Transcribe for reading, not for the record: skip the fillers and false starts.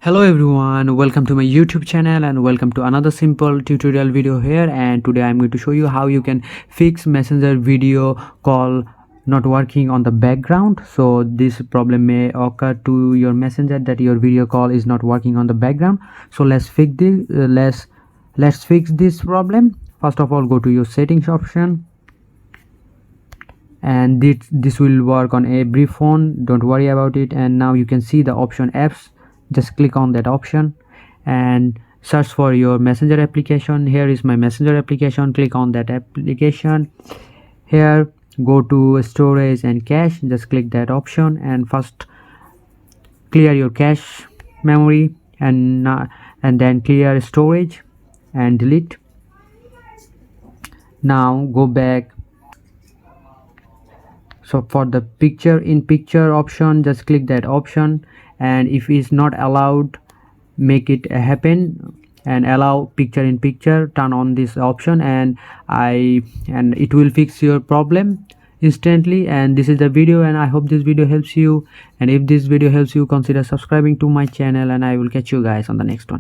Hello everyone, welcome to my YouTube channel and welcome to another simple tutorial video here. And today I'm going to show you how you can fix Messenger video call not working on the background. So this problem may occur to your Messenger that your video call is not working on the background. So let's fix this. Let's fix this problem. First of all, go to your settings option, and this will work on every phone, don't worry about it. And now you can see the option apps. Just click on that option and search for your Messenger application. Here is my Messenger application. Click on that application. Here, go to storage and cache. Just click that option and first clear your cache memory and then clear storage and delete. Now go back. So for the picture in picture option, just click that option, and if it's not allowed, make it happen and allow picture in picture. Turn on this option and it will fix your problem instantly. And this is the video, and I hope this video helps you. And if this video helps you, consider subscribing to my channel, and I will catch you guys on the next one.